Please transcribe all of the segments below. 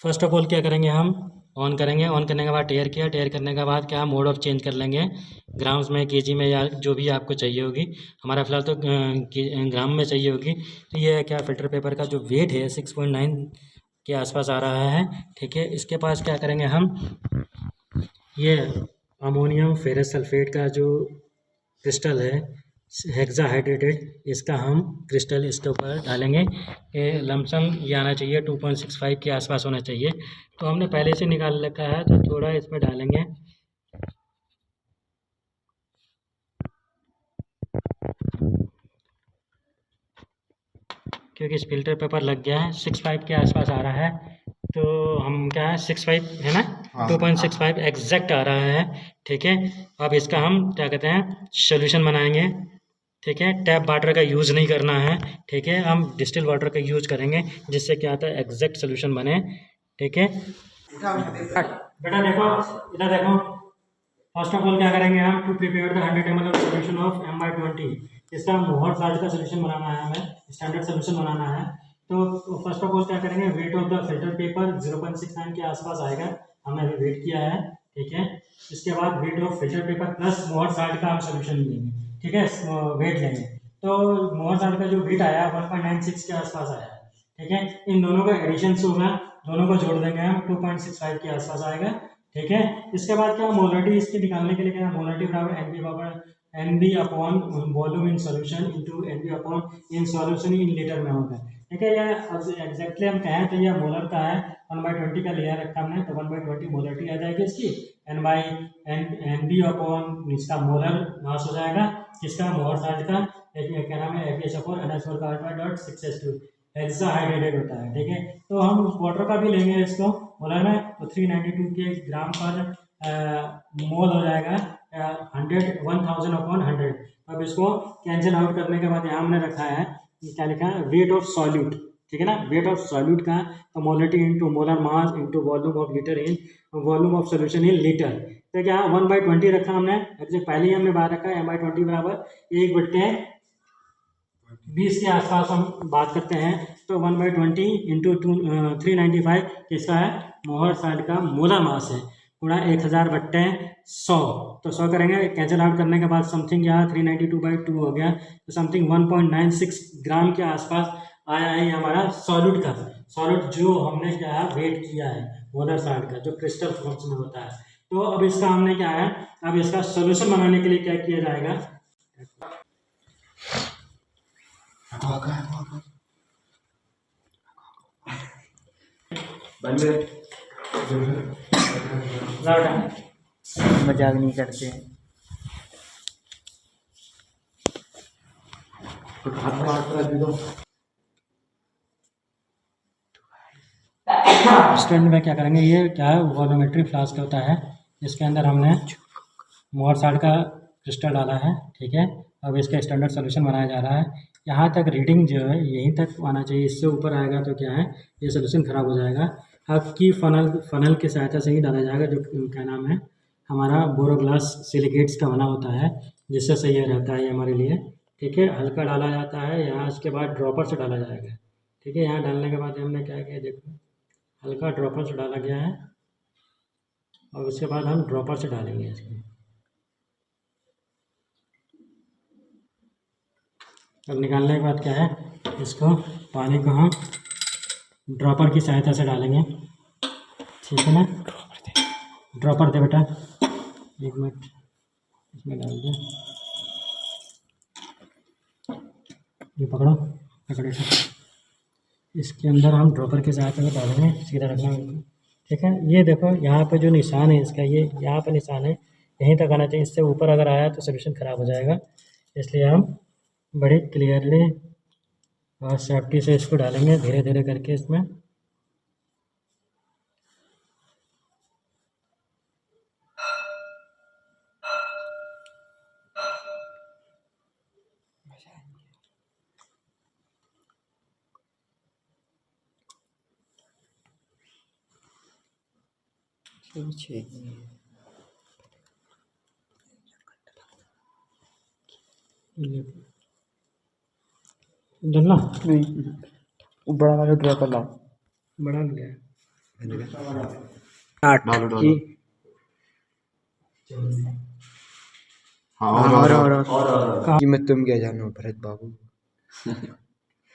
First of all क्या करेंगे, हम ऑन करेंगे। ऑन करने के बाद टेयर किया, टेयर करने के बाद क्या मोड ऑफ चेंज कर लेंगे, ग्राम्स में, केजी में, या जो भी आपको चाहिए होगी। हमारा फिलहाल तो ग्राम में चाहिए होगी। तो ये है क्या, फिल्टर पेपर का जो वेट है 6.9 के आसपास आ रहा है। ठीक है, इसके पास क्या करेंगे हम, ये अमोनियम फेरस सल्फेट का जो क्रिस्टल है हेक्साहाइड्रेटेड, इसका हम क्रिस्टल इसके ऊपर डालेंगे। ये लमसम ये आना चाहिए 2.65 के आसपास होना चाहिए। तो हमने पहले से निकाल रखा है, तो थोड़ा इसमें डालेंगे। क्योंकि इस फिल्टर पेपर लग गया है, 6.5 के आसपास आ रहा है। तो हम क्या है 6.5 है ना, 2.65 एग्जैक्ट आ रहा है। ठीक है, अब इसका हम क्या कहते हैं सोल्यूशन बनाएंगे। ठीक है, टैप वाटर का यूज़ नहीं करना है। ठीक है, हम डिस्टिल वाटर का यूज़ करेंगे, जिससे क्या आता है एग्जैक्ट सोल्यूशन बने। ठीक है, बेटा देखो, इधर देखो। फर्स्ट ऑफ ऑल क्या करेंगे हम, to prepare the 100 ml solution of MI20। इसका मोहर साल्ट का सोल्यूशन बनाना है, हमें स्टैंडर्ड सोल्यूशन बनाना है। तो फर्स्ट ऑफ ऑल क्या करेंगे, weight of the filter paper 0.69 के आसपास आएगा। हमने अभी वेट किया है। ठीक है, इसके बाद weight of filter paper plus मोहर साल्ट का हम सोल्यूशन लेंगे। ठीक है, वेट लेंगे। तो मोहर साल्ट का जो वेट आया 1.96 के आसपास आया। ठीक है, इन दोनों का एडिशन होगा, दोनों को जोड़ देंगे हम, 2.65 के आसपास आएगा। ठीक है, इसके बाद क्या मोलरिटी इसके निकालने के लिए क्या, मोलरिटी बराबर N B upon volume in solution into N B upon in solution in litre में होगा। ठीक है, यह एग्जैक्टली हम कहें तो यह मोलर का है, 1/20 का लिया रखा हमने, तो 1/20 मोलरिटी आ जाएगी इसकी। एन बी अपॉन इसका मोलर मास हो जाएगा, किसका, मोहर साल्ट का। क्या नाम है, F H upon N S four का 6s2 हेक्साहाइड्रेटेड होता है। ठीक है, तो हम वाटर का भी लेंगे इसको मोलर में, तो 392 के ग्राम पर मोल हो जाएगा 1000 अपॉन 100। अब इसको कैंसिल आउट करने के बाद यहाँ हमने रखा है, क्या लिखा है, वेट ऑफ सॉल्यूट। ठीक है ना, वेट ऑफ सॉल्यूट का, तो molarity into molar mass into volume of litre in volume of solution in litre. तो क्या 1/20 रखा हमने, पहले ही हमने बाहर रखा है MI20 बराबर 1/20 के आसपास हम बात करते हैं। तो 1/20 इंटू 395 किसका है, मोहर साल्ट का मोलर मास है, पूरा 1000/100। तो 100 करेंगे, कैंसिल आउट करने के बाद समथिंग यहाँ 392/2 हो गया, तो समथिंग 1.96 ग्राम के आसपास आया है हमारा सॉल्यूट का। सॉल्यूट जो हमने क्या है वेट किया है मोलर साल्ट का, जो क्रिस्टल फॉर्म्स में होता है। तो अब इसका हमने क्या है, अब इसका सोल्यूशन बनाने के लिए क्या किया जाएगा, मजाक नहीं करते हैं। स्टैंड में क्या करेंगे, ये क्या है वॉल्यूमेट्रिक फ्लास्क होता है, इसके अंदर हमने मोहर साल्ट का क्रिस्टल डाला है। ठीक है, अब इसका स्टैंडर्ड सोल्यूशन बनाया जा रहा है। यहाँ तक रीडिंग जो है यहीं तक आना चाहिए, इससे ऊपर आएगा तो क्या है, ये सोल्यूशन खराब हो जाएगा। आपकी फनल की सहायता से ही डाला जाएगा, जो क्या नाम है हमारा बोरोग्लास सिलिकेट्स का बना होता है, जिससे सही रहता है ये हमारे लिए। ठीक है, हल्का डाला जाता है यहाँ, इसके बाद ड्रॉपर से डाला जाएगा। ठीक है, यहाँ डालने के बाद हमने क्या किया, देखो हल्का ड्रॉपर से डाला गया है, और उसके बाद हम ड्रॉपर से डालेंगे इसको। अब निकालने के बाद क्या है, इसको पानी को हम ड्रॉपर की सहायता से डालेंगे। ठीक है ना, ड्रॉपर दे बेटा, 1 मिनट इसमें डाल दे, ये पकड़ो, पकड़े से इसके अंदर हम ड्रॉपर की सहायता से डालेंगे, सीधा रखना है। ठीक है, ये देखो यहाँ पे जो निशान है इसका, ये यहाँ पे निशान है, यहीं तक आना चाहिए। इससे ऊपर अगर आया तो सोल्यूशन ख़राब हो जाएगा, इसलिए हम बड़े क्लियरली और सेफ्टी से इसको डालेंगे, धीरे धीरे करके इसमें। डलना नहीं, बड़ा वाला ड्रॉपर लाओ। बड़ा लिया है। 8 डालो डालो। की। हाँ और कीमत तुम क्या जानो भरत बाबू।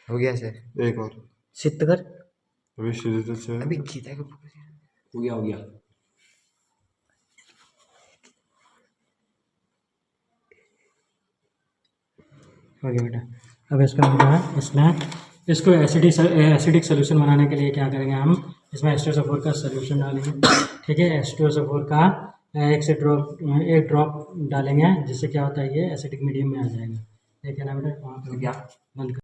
हो गया सर। एक और सिद्ध कर। अभी सीधे से अभी गीता को हो गया हो गया। हो गया बेटा। अब इसका हम जो है इसमें इसको एसिडिक सोल्यूशन बनाने के लिए क्या करेंगे हम इसमें H2SO4 का सोल्यूशन डालेंगे। ठीक है, H2SO4 का एक ड्रॉप डालेंगे जिससे क्या होता है ये एसिडिक मीडियम में आ जाएगा। ठीक है ना बेटा, वहाँ पे क्या बंद कर।